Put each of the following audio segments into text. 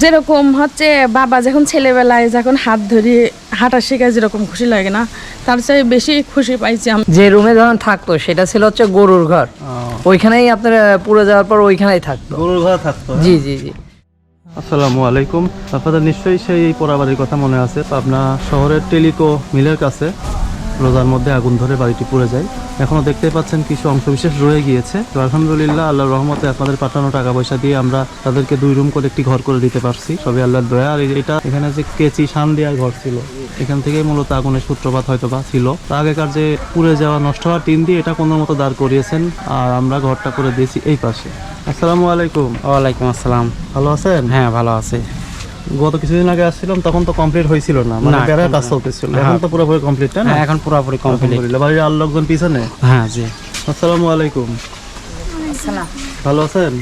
যেরকম হচ্ছে বাবা যখন ছেলেবেলায় যখন হাত ধরে হাঁটা শেখায় যেরকম খুশি লাগে না, তার চেয়ে বেশি খুশি পাইছি আমি। যে রুমে যখন থাকতো সেটা ছিল হচ্ছে গরুর ঘর, ওইখানেই আপনার পুড়ে যাওয়ার পর ওইখানেই থাকতো, গরুর ঘর থাকতো। জি জি জি। আসসালামু আলাইকুম। আপনাদের নিশ্চয়ই সেই পোড়াবাড়ির কথা মনে আছে। পাবনা শহরের টেলিকো মিলের কাছে রোজার মধ্যে আগুন ধরে বাড়িটি পুড়ে যায়। এখনো দেখতে পাচ্ছেন কিছু অংশবিশেষ রয়ে গিয়েছে। তো আলহামদুলিল্লাহ, আল্লাহর রহমতে আপনাদের পাঠানো টাকা পয়সা দিয়ে আমরা তাদেরকে 2 রুম করে একটি ঘর করে দিতে পারছি, সবই আল্লাহর দয়া। আর এটা এখানে যে কেচি শান দেওয়ার ঘর ছিল, এখান থেকে মূলত আগুনের সূত্রপাত হয়তো বা ছিল। আগেকার যে পুড়ে যাওয়া নষ্ট হওয়া টিন দিয়ে এটা কোনো মতো দাঁড় করিয়েছেন, আর আমরা ঘরটা করে দিয়েছি এই পাশে। আসসালামু আলাইকুম। ওয়ালাইকুম আসসালাম। ভালো আছেন? হ্যাঁ, ভালো আছি। গত কিছুদিন আগে আসছিলাম, তখন তো কমপ্লিট হয়েছিল না, মানে বেড়ার কাজ চলতেছিল। এখন তো পুরোপুরি কমপ্লিট, তাই না? এখন পুরোপুরি কমপ্লিট। আলহামদুলিল্লাহ। বাড়ির আর লোকজন পিছনে? হ্যাঁ জি। আসসালামু আলাইকুম। ভালো আছেন?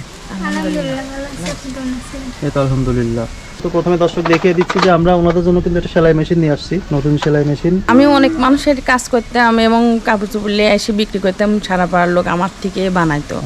এই তো আলহামদুলিল্লাহ। তো প্রথমে দর্শক দেখিয়ে দিচ্ছি যে আমরা ওনাদের জন্য কিন্তু একটা সেলাই মেশিন নিয়ে আসছি, নতুন সেলাই মেশিন। আমি অনেক মানুষের কাজ করতাম এবং কাপড় চোপড় নিয়ে এসে বিক্রি করতাম, সারা পাড়ার লোক আমার থেকে বানাইতো।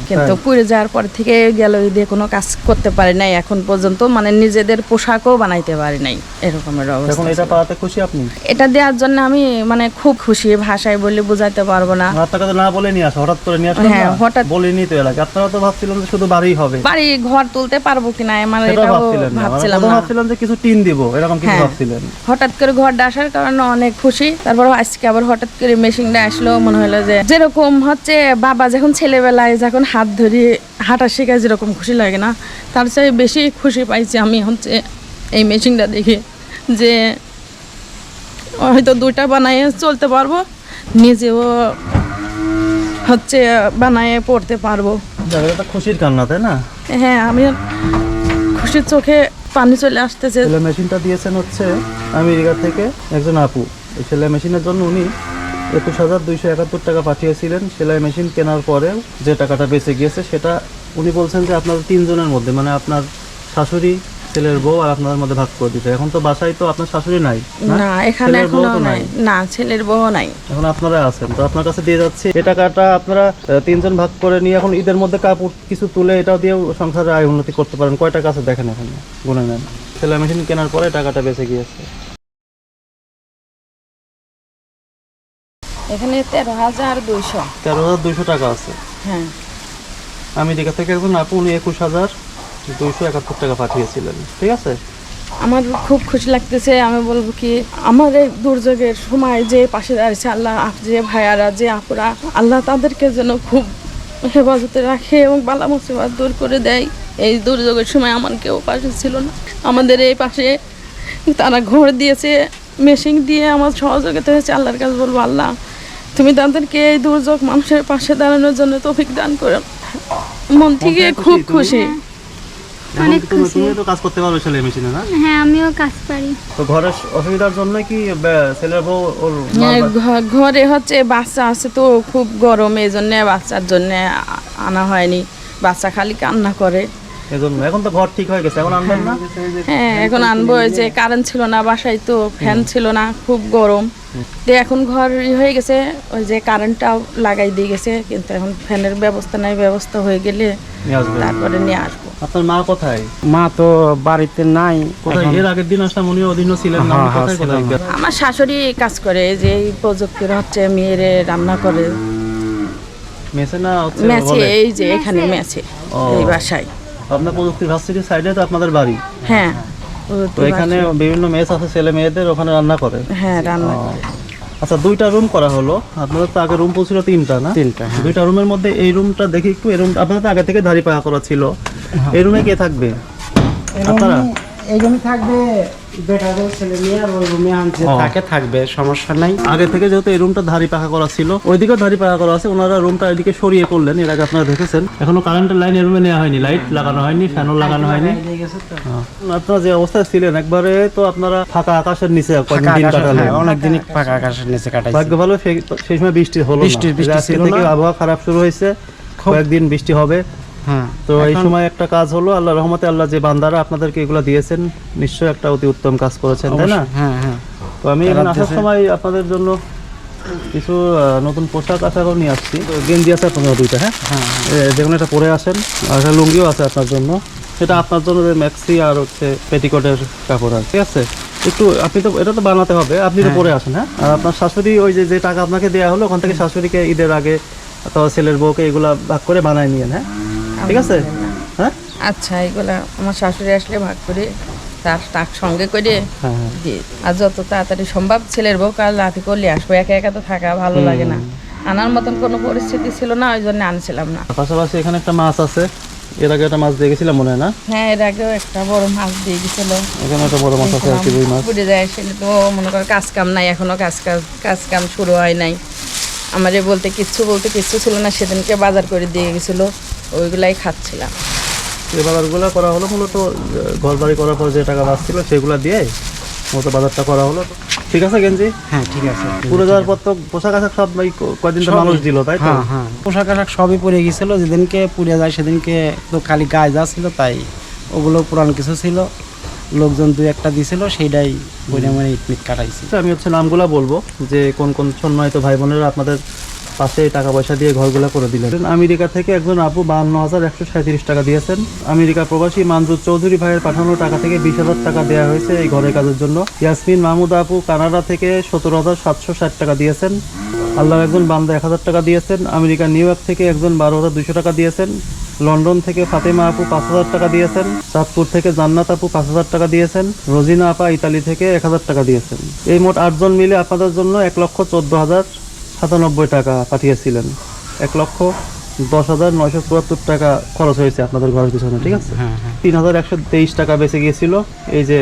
কিন্তু পুড়ে যাওয়ার পর থেকে গ্যালারি দিয়ে কোনো কাজ করতে পারি নাই এখন পর্যন্ত, মানে নিজেদের পোশাকও বানাইতে পারি নাই, এরকমের অবস্থা। এখন এটা পাওয়াতে খুশি আপনি? এটা দেওয়ার জন্য আমি মানে খুব খুশি, ভাষায় বলে বোঝাতে পারবো না। আপনাকে তো না বলে নিয়ে আসা, হঠাৎ করে নিয়ে আসলাম। হ্যাঁ, হঠাৎ বলিনি তো এলাকা। আপনারা তো ভাবছিলেন যে শুধু বাড়ি হবে, বাড়ি ঘর তুলতে পারবো কিনা, মানে সেটাও এটাও ভাবছিলেন না। ভাবছিলাম প্রথমে না। ভাবছিলেন যে কিছু টিন দিব, এরকম কিছু ভাবছিলেন। হঠাৎ করে ঘরটা আসার কারণে অনেক খুশি। তারপর আজকে আবার হঠাৎ করে মেশিনটা আসলো, মনে হলো যে যেরকম হচ্ছে বাবা যখন ছেলেবেলায় যখন হাত ধরে হাঁটা শেখায় যেরকম খুশি লাগে না, তার চেয়ে বেশি খুশি পাইছি আমি হচ্ছে এই মেশিনটা দেখে, যে হয়তো 2টা বানায় চলতে পারবো, নিজেও হচ্ছে বানায় পড়তে পারবো। এটা খুশির কান্না, তাই না? হ্যাঁ, আমি খুশির চোখে পানি চলে আসতেছে। সেলাই মেশিনটা দিয়েছেন হচ্ছে আমেরিকা থেকে একজন আপু। এই সেলাই মেশিনের জন্য উনি 21,271 টাকা পাঠিয়েছিলেন। সেলাই মেশিন কেনার পরে যে টাকাটা বেঁচে গিয়েছে সেটা উনি বলছেন যে আপনার 3 জনের মধ্যে, মানে আপনার শাশুড়ি, ছেলের বউ আর আপনাদের মধ্যে ভাগ করে দিতে। এখন তো বাসায় তো আপনার শাশুড়ি নাই না, এখানে এখনো নাই, না ছেলের বউ নাই, এখন আপনারা আছেন। তো আপনার কাছে দিয়ে যাচ্ছি এই টাকাটা, আপনারা 3 জন ভাগ করে নিয়ে এখন ঈদের মধ্যে কাপড় কিছু তুলে এটাও দিয়েও সংসারে আয় উন্নতি করতে পারেন। কয় টাকা আছে দেখেন, এখন গুনে নেন। সেলাই মেশিন কেনার পরে টাকাটা বেঁচে গিয়েছে। এখানে 13,200। 13,200 টাকা আছে। হ্যাঁ, আমেরিকা থেকে একজন আপু, উনি 21,271 টাকা পাঠিয়েছিলেন। ঠিক আছে, আমার খুব খুশি লাগতেছে। আমি বলবো কি, আমার এই দুর্যোগের সময় যে পাশে দাঁড়িয়েছে আল্লাহ, যে ভাইয়ারা, যে আপুরা, আল্লাহ তাদেরকে যেন খুব হেফাজতে রাখে এবং বালা মুসিবত দূর করে দেয়। এই দুর্যোগের সময় আমার কেউ পাশে ছিল না, আমাদের এই পাশে তারা ঘর দিয়েছে, মেশিন দিয়ে আমার সহযোগিতা হয়েছে। আল্লাহর কাছে বলবো, আল্লাহ তুমি তাদেরকে এই দুর্যোগ মানুষের পাশে দাঁড়ানোর জন্য তৌফিক দান করো। মন থেকে খুব খুশি। অনেক খুশি। তুমি তো কাজ করতে পারবে সেলাই মেশিনে, না? হ্যাঁ, আমিও কাজ পারি। তো ঘরের অসুবিধার জন্য কি ছেলের বউ ওর ঘরে হচ্ছে বাচ্চা আছে তো খুব গরম, এই জন্য বাচ্চার জন্য আনা হয়নি। বাচ্চা খালি কান্না করে, এজন্য। এখন তো ঘর ঠিক হয়ে গেছে, এখন আনবেন না? হ্যাঁ এখন আনবো। ওই যে কারেন্ট ছিল না বাসায়, তো ফ্যান ছিল না, খুব গরম। তো এখন ঘর হয়ে গেছে, ওই যে কারেন্টটাও লাগাই দিয়ে গেছে, কিন্তু এখন ফ্যানের ব্যবস্থা নাই, ব্যবস্থা হয়ে গেলে তারপরে নিয়ে আসবো। আপনার মা কোথায়? মা তো বাড়িতে নাই। কোথায়? এর আগের দিন আসলাম, উনি অধীন ছিলেন না। কোথায় কোথায়? আমার শাশুড়ি কাজ করে, যে এই প্রযুক্তির হচ্ছে মেয়েরে রান্না করে মেসে না হচ্ছে মেছে, এই যে এখানে মেছে এই বাসায়। আপনার প্রযুক্তি ভার্সিটির সাইডে তো আপনাদের বাড়ি? হ্যাঁ, তো এখানে বিভিন্ন মেস আছে, ছেলে মেয়েদের, ওখানে রান্না করে? হ্যাঁ, রান্না করে। আচ্ছা, 2টা রুম করা হলো। আপনাদের তো আগে রুম ছিল 3টা, না? 3টা। 2টা রুমের মধ্যে এই রুমটা দেখি একটু। এই রুম আপনাদের তো আগে থেকে ধারি পাকা করা ছিল। এই রুমে কে থাকবে? আপনারা? এই রুমে থাকবে বেটাদের ছেলে মেয়ে, আর ওই রুমে আনছে থাকবে, সমস্যা নাই। আগে থেকে যেহেতু এই রুমটা ধারি পাকা করা ছিল, ওইদিকেও ধারি পাকা করা আছে, ওনারা রুমটা এদিকে সরিয়ে করলেন। এর আগে আপনারা দেখেছেন। এখনো কারেন্টের লাইন এই রুমে নেওয়া হয়নি, লাইট লাগানো হয়নি, ফ্যানও লাগানো হয়নি। আপনারা যে অবস্থায় ছিলেন একবারে, তো আপনারা ফাঁকা আকাশের নিচে দিন কাটালেন। অনেকদিনই ফাঁকা আকাশের নিচে কাটাইছি। ভাগ্য ভালো সেই সময় বৃষ্টি হলো না। বৃষ্টি ছিল না। আবহাওয়া খারাপ শুরু হয়েছে, কয়েকদিন বৃষ্টি হবে। হ্যাঁ, তো এই সময় একটা কাজ হলো, আল্লাহ রহমতে। আল্লাহ যে বান্দারা আপনাদেরকে এগুলো দিয়েছেন, নিশ্চয়ই একটা অতি উত্তম কাজ করেছেন, তাই না? হ্যাঁ হ্যাঁ। তো আমি এখন আসার সময় আপনাদের জন্য কিছু নতুন পোশাক আশাকও নিয়ে আসছি। তো গেঞ্জি আছে আপনাদের 2টা, হ্যাঁ? দেখুন, এটা পরে আসেন। আর একটা লুঙ্গিও আছে আপনার জন্য। এটা আপনার জন্য যে ম্যাক্সি আর হচ্ছে পেটিকোটের কাপড় আর, ঠিক আছে? একটু আপনি তো এটা তো বানাতে হবে, আপনি তো পরে আসেন। হ্যাঁ, আর আপনার শাশুড়ি ওই যে টাকা আপনাকে দেওয়া হলো ওখান থেকে শাশুড়িকে ঈদের আগে অথবা ছেলের বউকে এগুলা ভাগ করে বানায় নিয়েন। হ্যাঁ, ঠিক আছে? হ্যাঁ আচ্ছা, এগুলা আমার শাশুড়ি আসলে ভাগ করে তার সঙ্গে করে হ্যাঁ হ্যাঁ। দিই। আর যত তাড়াতাড়ি সম্ভব ছেলের বউ কাল রাতে করলে আসবো, একা একা তো থাকা ভালো লাগে না। আনার মতন কোনো পরিস্থিতি ছিল না, ওই জন্য আনছিলাম না। পাশাপাশি এখানে একটা মাছ আছে, এর আগে একটা মাছ দিয়ে গেছিলাম মনে হয় না? হ্যাঁ, এর আগেও একটা বড় মাছ দিয়ে গেছিল। এখানে একটা বড় মাছ আছে আর কি, রুই মাছ। পুড়ে যায়, সেটা তো মনে করো কাজ কাম নাই, এখনো কাজ কাম শুরু হয় নাই। আমারে বলতে কিচ্ছু ছিল না, সেদিনকে বাজার করে দিয়ে গেছিল, ওইগুলাই খাচ্ছিলাম। এই বাজারগুলো করা হলো মূলত ঘর বাড়ি করার পর যে টাকা বাঁচছিল সেগুলো দিয়ে মূলত বাজারটা করা হলো। ঠিক আছে গেঞ্জি? হ্যাঁ ঠিক আছে। পুরো যাওয়ার পর তো পোশাক আশাক সব কয়দিন তো মানুষ দিল, তাই তো? হ্যাঁ হ্যাঁ, পোশাক আশাক সবই পরে গেছিল। যেদিনকে পুড়ে যায় সেদিনকে তো খালি গায়ে যা ছিল তাই, ওগুলো পুরানো কিছু ছিল, লোকজন 2-1টা দিছিল, সেইটাই বইরে মানে ইটমিট কাটাইছি। আমি হচ্ছে নামগুলা বলবো যে কোন কোন সম্মানিত ভাই বোনেরা আপনাদের পাশে টাকা পয়সা দিয়ে ঘরগুলা করে দিলেন। আমেরিকা থেকে একজন আপু 52,137 টাকা দিয়েছেন। আমেরিকা প্রবাসী মানজুর চৌধুরী ভাইয়ের পাঠানো টাকা থেকে 20,000 টাকা দেওয়া হয়েছে এই ঘরের কাজের জন্য। ইয়াসমিন মাহমুদ আপু কানাডা থেকে 17,760 টাকা দিয়েছেন। আল্লাহর একজন বান্দা 1,000 টাকা দিয়েছেন। আমেরিকা নিউ ইয়র্ক থেকে একজন 12,200 টাকা দিয়েছেন। লন্ডন থেকে ফাতেমা আপু 5,000 টাকা দিয়েছেন। চাঁদপুর থেকে জান্নাত আপু 5,000 টাকা দিয়েছেন। রোজিনা আপা ইতালি থেকে 1,000 টাকা দিয়েছেন। এই মোট 8 জন মিলে আপনাদের জন্য 1,14,097 টাকা পাঠিয়েছিলেন। 1,10,974 টাকা খরচ হয়েছে আপনাদের ঘরের পিছনে, ঠিক আছে? 3,123 টাকা বেঁচে গিয়েছিল। এই যে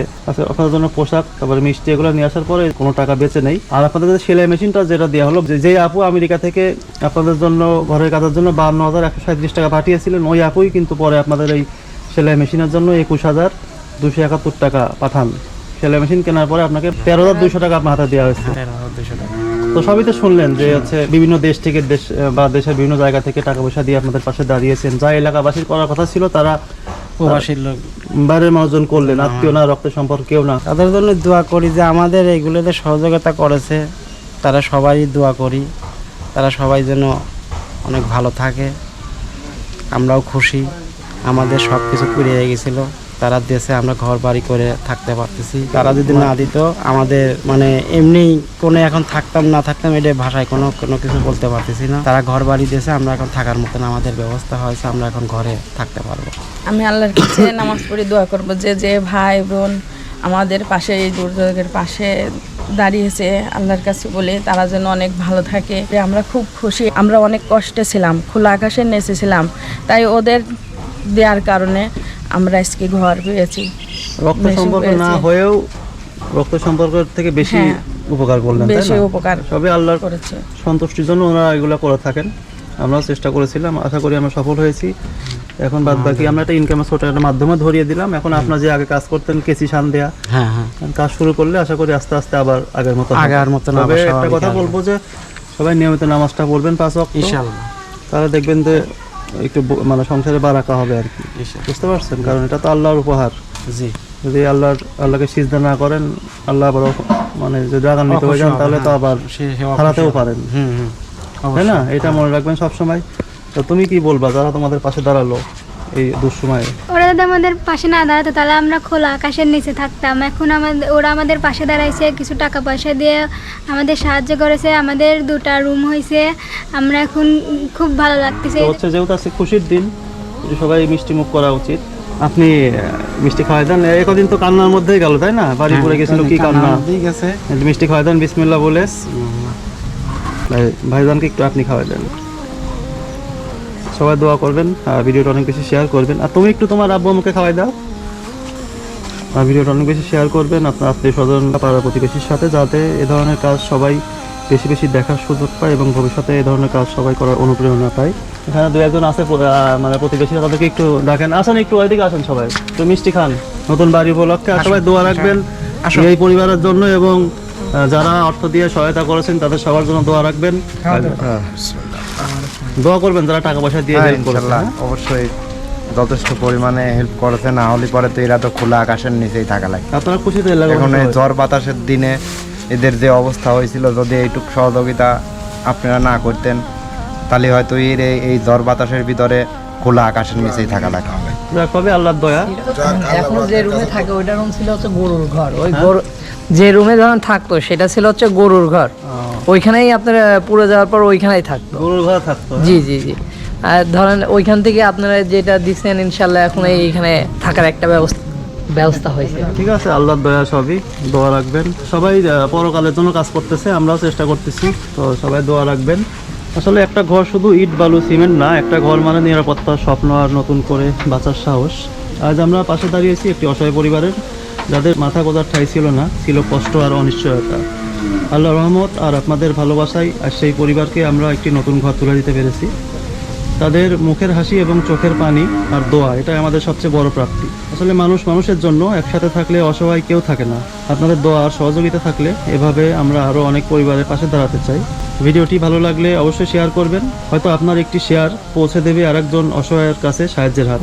আপনাদের জন্য পোশাক, তারপরে মিষ্টি, এগুলো নিয়ে আসার পরে কোনো টাকা বেঁচে নেই। আর আপনাদের যে সেলাই মেশিনটা যেটা দেওয়া হলো, যে আপু আমেরিকা থেকে আপনাদের জন্য ঘরের কাজের জন্য 52,137 টাকা পাঠিয়েছিলেন, ওই আপুই কিন্তু পরে আপনাদের এই সেলাই মেশিনের জন্য 21,271 টাকা পাঠান। সেলাই মেশিন কেনার পরে আপনাকে 13,200 টাকা আপনার হাতে দেওয়া হয়েছে। 13,200 টাকা। তো সবই তো শুনলেন যে হচ্ছে বিভিন্ন দেশ থেকে বা দেশের বিভিন্ন জায়গা থেকে টাকা পয়সা দিয়ে আপনাদের পাশে দাঁড়িয়েছেন। যা এলাকাবাসীর করার কথা ছিল তারা প্রবাসীর লোক বাইরের মানুষজন করলেন, আত্মীয় না, রক্তের সম্পর্ক কেউ না। তাদের জন্য দোয়া করি যে আমাদের এইগুলোতে সহযোগিতা করেছে, তারা সবাই দোয়া করি, তারা সবাই যেন অনেক ভালো থাকে। আমরাও খুশি, আমাদের সব কিছু পুড়িয়ে গেছিলো, তারা দেশে আমরা ঘর বাড়ি করে থাকতে পারতেছি। তারা যদি না দিত আমাদের মানে এমনি কোনো এখন থাকতাম না থাকতাম, এটা ভাষায় কোনো কিছু বলতে পারতেছি না। তারা ঘর বাড়ি দিয়েছে, আমরা এখন থাকার মতন আমাদের ব্যবস্থা হয়েছে, আমরা এখন ঘরে থাকতে পারবো। আমি আল্লাহর কাছে নামাজ পড়ে দোয়া করবো যে ভাই বোন আমাদের পাশে এই দুর্যোগের পাশে দাঁড়িয়েছে, আল্লাহর কাছে বলে তারা যেন অনেক ভালো থাকে। আমরা খুব খুশি, আমরা অনেক কষ্টে ছিলাম, খোলা আকাশের নিচে ছিলাম, তাই ওদের দেওয়ার কারণে আমরা আজকে ঘর পেয়েছি। রক্ত সম্পর্ক না হয়েও রক্ত সম্পর্কের থেকে বেশি উপকার করলেন, তাই বেশি না? উপকার সবই আল্লাহর করেছে। সন্তুষ্টির জন্য ওনারা এগুলো করে থাকেন। আমরাও চেষ্টা করেছিলাম, আশা করি আমরা সফল হয়েছি। এখন বাদ বাকি আমরা একটা ইনকামের ছোট একটা মাধ্যমে ধরিয়ে দিলাম। এখন আপনার যে আগে কাজ করতেন কেসি শান দেয়া, হ্যাঁ হ্যাঁ, কাজ শুরু করলে আশা করি আস্তে আস্তে আবার আগের মতো হবে। আগের মতন তবে আবার একটা স্বাভাবিক কথা হবে। বলবো যে সবাই নিয়মিত নামাজটা পড়বেন 5 ওয়াক্ত, ইনশাআল্লাহ। তাহলে দেখবেন যে একটু মানে সংসারে বারাকা হবে আর কি, বুঝতে পারছেন? কারণ এটা তো আল্লাহর উপহার। জি, যদি আল্লাহকে সিজদা না করেন, আল্লাহ আবার মানে যদি রাগান্বিত হয়ে যান তাহলে তো আবার হারাতেও পারেন, তাই না? এটা মনে রাখবেন সবসময়। তো তুমি কি বলবা যারা তোমাদের পাশে দাঁড়ালো এই দুঃসময়ে? ওরা যদি আমাদের পাশে না দাঁড়াতো তাহলে আমরা খোলা আকাশের নিচে থাকতাম। এখন ওরা আমাদের পাশে দাঁড়াইছে, কিছু টাকা পয়সা দিয়ে আমাদের সাহায্য করেছে, আমাদের 2টা রুম হয়েছে, আমরা এখন খুব ভালো লাগতেছে। হচ্ছে যেহেতু আজকে খুশির দিন, সবাই মিষ্টি মুখ করা উচিত। আপনি মিষ্টি খাওয়াই দেন। একদিন তো কান্নার মধ্যেই গেল, তাই না? বাড়ি পড়ে গেছিল, কি কান্না! গেছে মিষ্টি খাওয়াই দেন বিসমিল্লাহ বলে। ভাইজানকে একটু আপনি খাওয়াই দেন। সবাই দোয়া করবেন, ভিডিওটা অনেক বেশি শেয়ার করবেন। আর তুমি একটু তোমার আব্বু আম্মুকে খাওয়াই দাও। আর ভিডিওটা অনেক বেশি শেয়ার করবেন আপনার আত্মীয় স্বজন, পাড়া প্রতিবেশীর সাথে, যাতে এ ধরনের কাজ সবাই বেশি বেশি দেখার সুযোগ পায় এবং ভবিষ্যতে এই ধরনের কাজ সবাই করার অনুপ্রেরণা পায়। এখানে 2-1 আছে মানে প্রতিবেশীরা, তাদেরকে একটু ডাকেন। আসেন, একটু ওইদিকে আসেন, সবাই একটু মিষ্টি খান নতুন বাড়ি উপলক্ষে। আর সবাই দোয়া রাখবেন এই পরিবারের জন্য এবং যারা অর্থ দিয়ে সহায়তা করেছেন তাদের সবার জন্য দোয়া রাখবেন। দোয়া করবেন যারা টাকা পয়সা দিয়ে হেল্প করেছেন। অবশ্যই যথেষ্ট পরিমাণে হেল্প করেছে, না হলে পরে তো এরা তো খোলা আকাশের নিচেই থাকা লাগে। আপনারা খুশিতে এখন এই ঝড় বাতাসের দিনে এদের যে অবস্থা হয়েছিল, যদি এইটুক সহযোগিতা আপনারা না করতেন তাহলে হয়তো এই ঝড় বাতাসের ভিতরে খোলা আকাশের নিচেই থাকা লাগে। যাক হবে আল্লাহর দয়া। এখন যে রুমে থাকে ওইটা রুম ছিল হচ্ছে গরুর ঘর। ওই গরু যে রুমে যখন থাকতো সেটা ছিল হচ্ছে গরুর ঘর। ওইখানেই আপনার পুড়ে যাওয়ার পর ওইখানেই থাকতো। গরুর ঘরে থাকতো। জি জি জি। আর ধরেন ওইখান থেকে আপনারা যেটা দিচ্ছেন ইনশাল্লাহ এখন এইখানে থাকার একটা ব্যবস্থা হয়েছে। ঠিক আছে, আল্লাহর দয়া সবই, দোয়া রাখবেন সবাই। পরকালের জন্য কাজ করতেছে, আমরাও চেষ্টা করতেছি, তো সবাই দোয়া রাখবেন। আসলে একটা ঘর শুধু ইট বালু সিমেন্ট না, একটা ঘর মানে নিরাপত্তা, স্বপ্ন আর নতুন করে বাঁচার সাহস। আজ আমরা পাশে দাঁড়িয়েছি একটি অসহায় পরিবারের, যাদের মাথা গোঁজার ঠাঁই ছিল না, ছিল কষ্ট আর অনিশ্চয়তা। আল্লাহ রহমত আর আপনাদের ভালোবাসায় আর সেই পরিবারকে আমরা একটি নতুন ঘর তুলে দিতে পেরেছি। তাদের মুখের হাসি এবং চোখের পানি আর দোয়া, এটাই আমাদের সবচেয়ে বড় প্রাপ্তি। আসলে মানুষ মানুষের জন্য একসাথে থাকলে অসহায় কেউ থাকে না। আপনাদের দোয়া আর সহযোগিতা থাকলে এভাবে আমরা আরও অনেক পরিবারের পাশে দাঁড়াতে চাই। ভিডিওটি ভালো লাগলে অবশ্যই শেয়ার করবেন, হয়তো আপনার একটি শেয়ার পৌঁছে দেবে আরেকজন অসহায়ের কাছে সাহায্যের হাত।